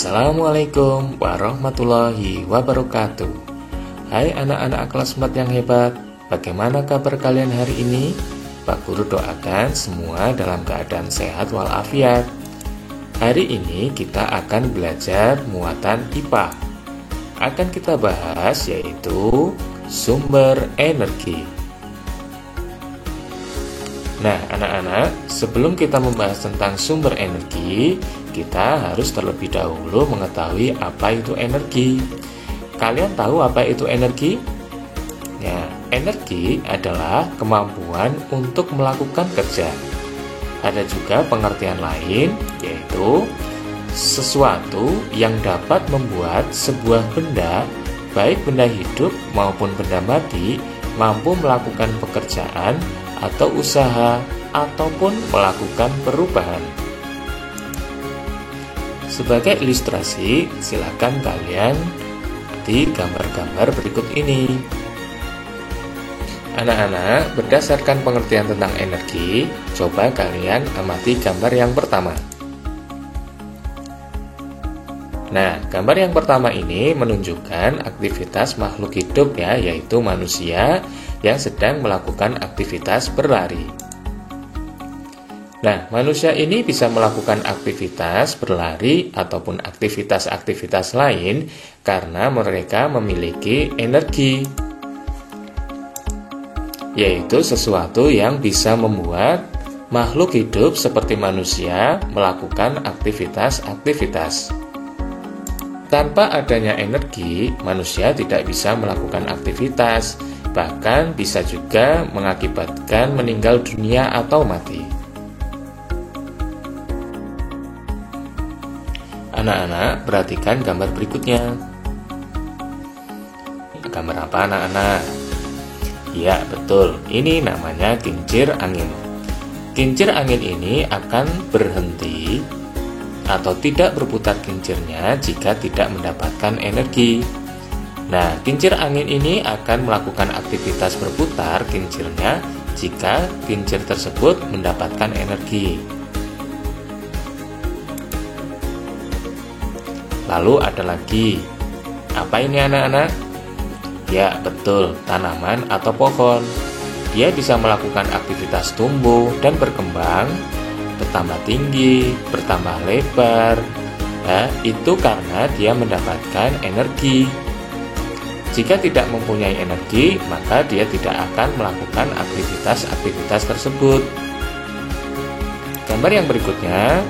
Assalamualaikum warahmatullahi wabarakatuh. Hai anak-anak kelas 4 yang hebat, bagaimana kabar kalian hari ini? Pak Guru doakan semua dalam keadaan sehat walafiat. Hari ini kita akan belajar muatan IPA. Akan kita bahas yaitu sumber energi. Nah, anak-anak, sebelum kita membahas tentang sumber energi, kita harus terlebih dahulu mengetahui apa itu energi. Kalian tahu apa itu energi? Ya, energi adalah kemampuan untuk melakukan kerja. Ada juga pengertian lain, yaitu sesuatu yang dapat membuat sebuah benda, baik benda hidup maupun benda mati, mampu melakukan pekerjaan atau usaha ataupun melakukan perubahan. Sebagai ilustrasi, silakan kalian di gambar-gambar berikut ini. Anak-anak, berdasarkan pengertian tentang energi, coba kalian amati gambar yang pertama. Nah, gambar yang pertama ini menunjukkan aktivitas makhluk hidup ya, yaitu manusia yang sedang melakukan aktivitas berlari. Nah, manusia ini bisa melakukan aktivitas berlari ataupun aktivitas-aktivitas lain karena mereka memiliki energi, yaitu sesuatu yang bisa membuat makhluk hidup seperti manusia melakukan aktivitas-aktivitas. Tanpa adanya energi, manusia tidak bisa melakukan aktivitas, bahkan bisa juga mengakibatkan meninggal dunia atau mati. Anak-anak, perhatikan gambar berikutnya. Gambar apa, anak-anak? Ya, betul. Ini namanya kincir angin. Kincir angin ini akan berhenti atau tidak berputar kincirnya jika tidak mendapatkan energi. Nah, kincir angin ini akan melakukan aktivitas berputar kincirnya jika kincir tersebut mendapatkan energi. Lalu ada lagi. Apa ini anak-anak? Ya, betul, tanaman atau pohon. Dia bisa melakukan aktivitas tumbuh dan berkembang, bertambah tinggi, bertambah lebar. Nah, itu karena dia mendapatkan energi. Jika tidak mempunyai energi, maka dia tidak akan melakukan aktivitas-aktivitas tersebut. Gambar yang berikutnya,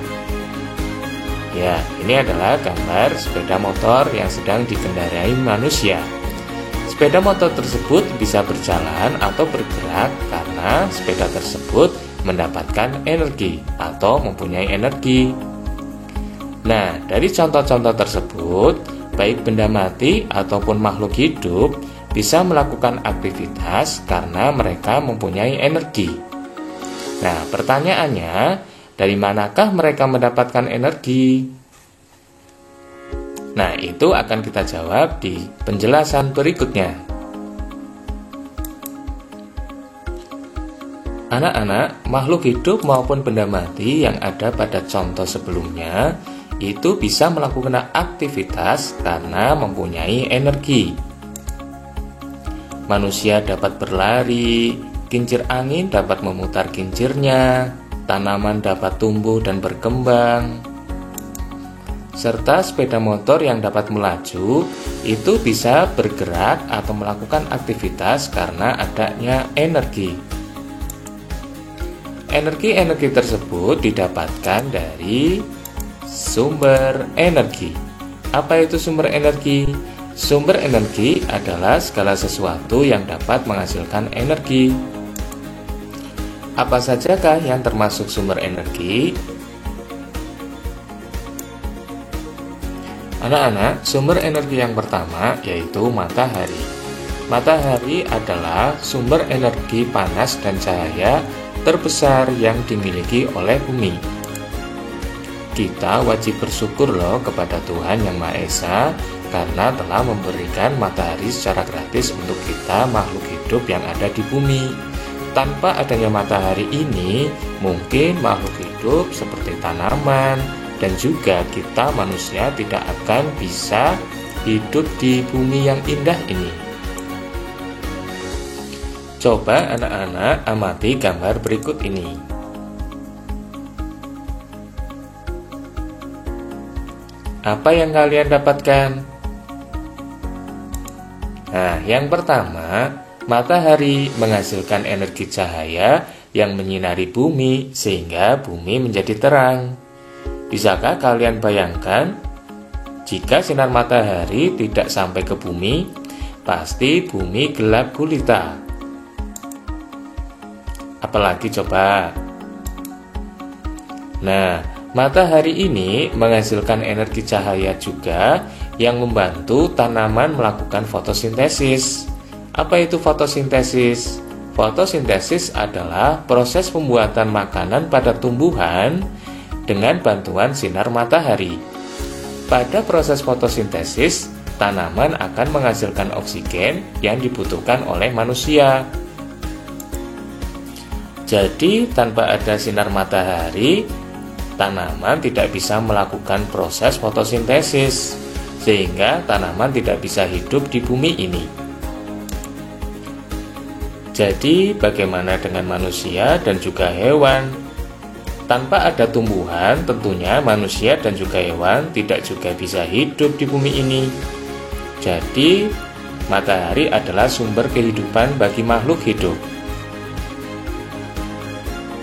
ya, ini adalah gambar sepeda motor yang sedang dikendarai manusia. Sepeda motor tersebut bisa berjalan atau bergerak karena sepeda tersebut mendapatkan energi atau mempunyai energi. Nah, dari contoh-contoh tersebut, baik benda mati ataupun makhluk hidup bisa melakukan aktivitas karena mereka mempunyai energi. Nah, pertanyaannya, dari manakah mereka mendapatkan energi? Nah, itu akan kita jawab di penjelasan berikutnya. Anak-anak, makhluk hidup maupun benda mati yang ada pada contoh sebelumnya itu bisa melakukan aktivitas karena mempunyai energi. Manusia dapat berlari, kincir angin dapat memutar kincirnya, tanaman dapat tumbuh dan berkembang, serta sepeda motor yang dapat melaju itu bisa bergerak atau melakukan aktivitas karena adanya energi. Energi-energi tersebut didapatkan dari sumber energi. Apa itu sumber energi? Sumber energi adalah segala sesuatu yang dapat menghasilkan energi. Apa sajakah yang termasuk sumber energi? Anak-anak, sumber energi yang pertama yaitu matahari. Matahari adalah sumber energi panas dan cahaya terbesar yang dimiliki oleh bumi. Kita wajib bersyukur loh kepada Tuhan Yang Maha Esa karena telah memberikan matahari secara gratis untuk kita makhluk hidup yang ada di bumi. Tanpa adanya matahari ini, mungkin makhluk hidup seperti tanaman, dan juga kita manusia tidak akan bisa hidup di bumi yang indah ini. Coba anak-anak amati gambar berikut ini. Apa yang kalian dapatkan? Nah, yang pertama, matahari menghasilkan energi cahaya yang menyinari bumi sehingga bumi menjadi terang. Bisakah kalian bayangkan? Jika sinar matahari tidak sampai ke bumi, pasti bumi gelap gulita. Apalagi coba? Nah, matahari ini menghasilkan energi cahaya juga yang membantu tanaman melakukan fotosintesis. Apa itu fotosintesis? Fotosintesis adalah proses pembuatan makanan pada tumbuhan dengan bantuan sinar matahari. Pada proses fotosintesis, tanaman akan menghasilkan oksigen yang dibutuhkan oleh manusia. Jadi, tanpa ada sinar matahari, tanaman tidak bisa melakukan proses fotosintesis, sehingga tanaman tidak bisa hidup di bumi ini. Jadi, bagaimana dengan manusia dan juga hewan? Tanpa ada tumbuhan, tentunya manusia dan juga hewan tidak juga bisa hidup di bumi ini. Jadi, matahari adalah sumber kehidupan bagi makhluk hidup.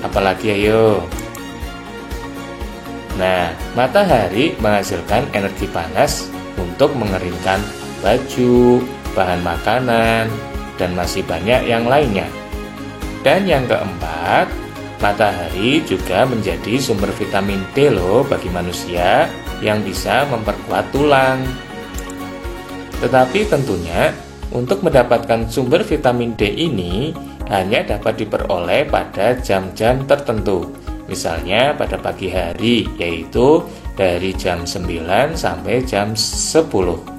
Apalagi ayo? Nah, matahari menghasilkan energi panas untuk mengeringkan baju, bahan makanan, dan masih banyak yang lainnya. Dan yang keempat, matahari juga menjadi sumber vitamin D loh bagi manusia yang bisa memperkuat tulang. Tetapi tentunya untuk mendapatkan sumber vitamin D ini hanya dapat diperoleh pada jam-jam tertentu. Misalnya pada pagi hari, yaitu dari jam 9 sampai jam 10.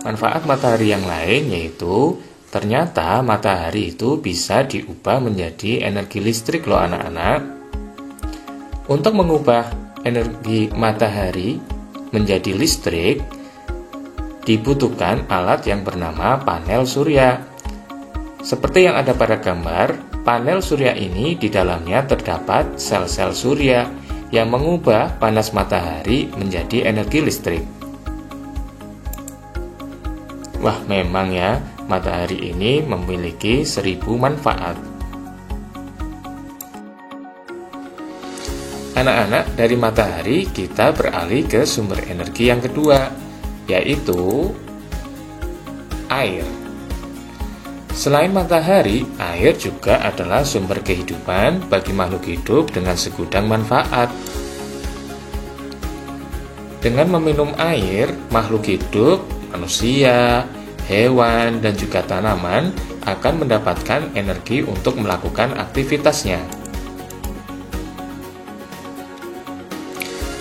Manfaat matahari yang lain yaitu ternyata matahari itu bisa diubah menjadi energi listrik loh anak-anak. Untuk mengubah energi matahari menjadi listrik, dibutuhkan alat yang bernama panel surya. Seperti yang ada pada gambar, panel surya ini di dalamnya terdapat sel-sel surya yang mengubah panas matahari menjadi energi listrik. Wah, memang ya, matahari ini memiliki 1000 manfaat. Anak-anak, dari matahari kita beralih ke sumber energi yang kedua, yaitu air. Selain matahari, air juga adalah sumber kehidupan bagi makhluk hidup dengan segudang manfaat. Dengan meminum air, makhluk hidup, manusia, hewan, dan juga tanaman akan mendapatkan energi untuk melakukan aktivitasnya.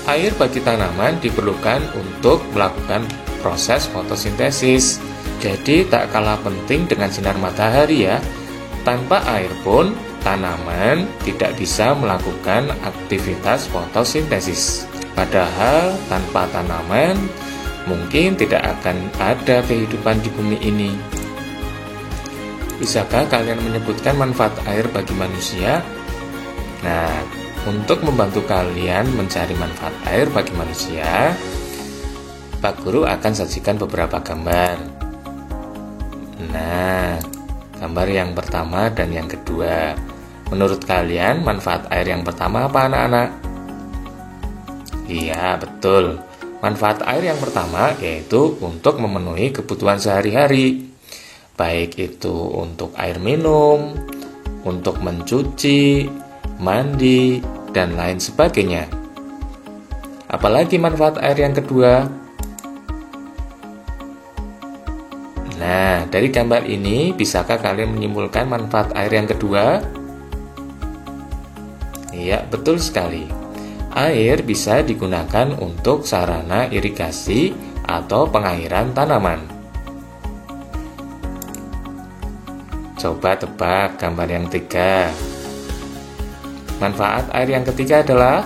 Air bagi tanaman diperlukan untuk melakukan proses fotosintesis. Jadi tak kalah penting dengan sinar matahari ya. Tanpa air pun tanaman tidak bisa melakukan aktivitas fotosintesis. Padahal tanpa tanaman mungkin tidak akan ada kehidupan di bumi ini. Bisakah kalian menyebutkan manfaat air bagi manusia? Nah, untuk membantu kalian mencari manfaat air bagi manusia, Pak Guru akan sajikan beberapa gambar. Nah, gambar yang pertama dan yang kedua. Menurut kalian, manfaat air yang pertama apa anak-anak? Iya, betul. Manfaat air yang pertama yaitu untuk memenuhi kebutuhan sehari-hari. Baik itu untuk air minum, untuk mencuci, mandi, dan lain sebagainya. Apalagi manfaat air yang kedua? Nah, dari gambar ini, bisakah kalian menyimpulkan manfaat air yang kedua? Iya, betul sekali. Air bisa digunakan untuk sarana irigasi atau pengairan tanaman. Coba tebak gambar yang ketiga. Manfaat air yang ketiga adalah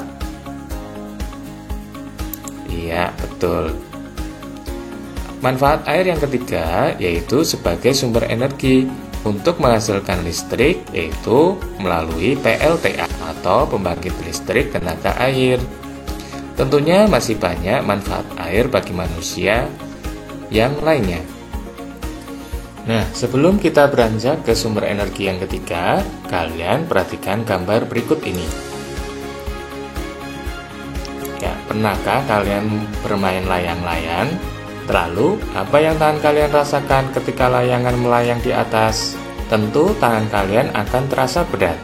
betul. Manfaat air yang ketiga yaitu sebagai sumber energi untuk menghasilkan listrik, yaitu melalui PLTA atau pembangkit listrik tenaga air. Tentunya masih banyak manfaat air bagi manusia yang lainnya. Nah, sebelum kita beranjak ke sumber energi yang ketiga, kalian perhatikan gambar berikut ini. Ya, pernahkah kalian bermain layang-layang? Lalu, apa yang tangan kalian rasakan ketika layangan melayang di atas? Tentu tangan kalian akan terasa berat,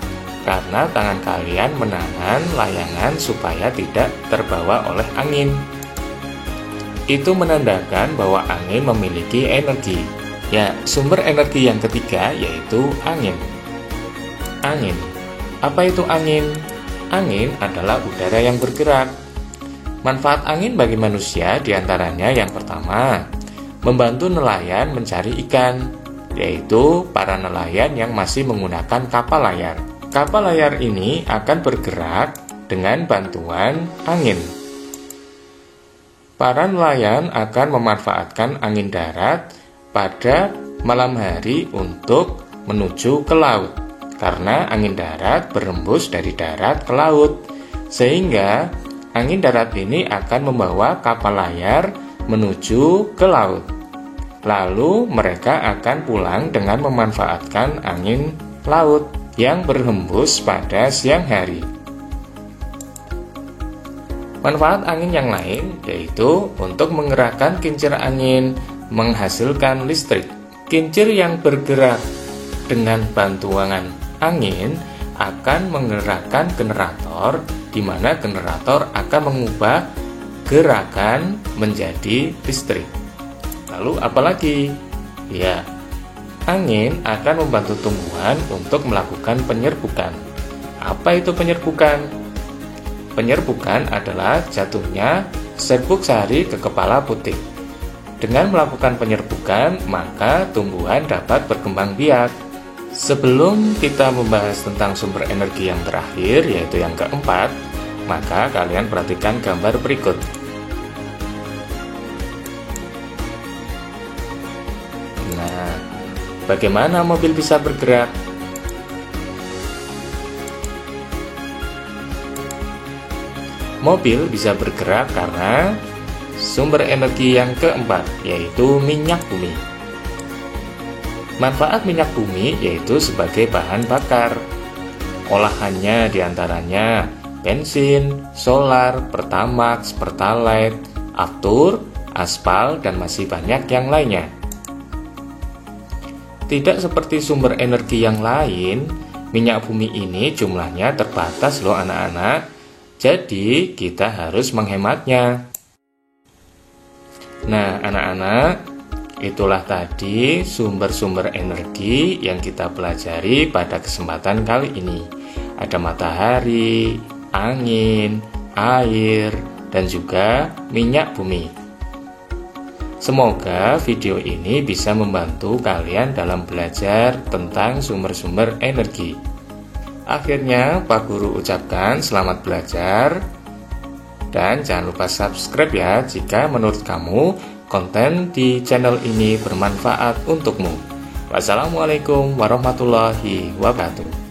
karena tangan kalian menahan layangan supaya tidak terbawa oleh angin. Itu menandakan bahwa angin memiliki energi. Ya, sumber energi yang ketiga yaitu angin. Angin. Apa itu angin? Angin adalah udara yang bergerak. Manfaat angin bagi manusia diantaranya yang pertama, membantu nelayan mencari ikan, yaitu para nelayan yang masih menggunakan kapal layar. Kapal layar ini akan bergerak dengan bantuan angin. Para nelayan akan memanfaatkan angin darat pada malam hari untuk menuju ke laut, karena angin darat berembus dari darat ke laut, sehingga angin darat ini akan membawa kapal layar menuju ke laut. Lalu mereka akan pulang dengan memanfaatkan angin laut yang berhembus pada siang hari. Manfaat angin yang lain yaitu untuk menggerakkan kincir angin, menghasilkan listrik. Kincir yang bergerak dengan bantuan angin akan menggerakkan generator, di mana generator akan mengubah gerakan menjadi listrik. Lalu apalagi? Ya, angin akan membantu tumbuhan untuk melakukan penyerbukan. Apa itu penyerbukan? Penyerbukan adalah jatuhnya serbuk sari ke kepala putik. Dengan melakukan penyerbukan, maka tumbuhan dapat berkembang biak. Sebelum kita membahas tentang sumber energi yang terakhir, yaitu yang keempat, maka kalian perhatikan gambar berikut. Nah, bagaimana mobil bisa bergerak? Mobil bisa bergerak karena sumber energi yang keempat, yaitu minyak bumi. Manfaat minyak bumi yaitu sebagai bahan bakar. Olahannya diantaranya bensin, solar, pertamax, pertalite, aftur, aspal, dan masih banyak yang lainnya. Tidak seperti sumber energi yang lain, minyak bumi ini jumlahnya terbatas loh anak-anak. Jadi kita harus menghematnya. Nah anak-anak, itulah tadi sumber-sumber energi yang kita pelajari pada kesempatan kali ini. Ada matahari, angin, air, dan juga minyak bumi. Semoga video ini bisa membantu kalian dalam belajar tentang sumber-sumber energi. Akhirnya Pak Guru ucapkan selamat belajar. Dan jangan lupa subscribe ya jika menurut kamu konten di channel ini bermanfaat untukmu. Wassalamualaikum warahmatullahi wabarakatuh.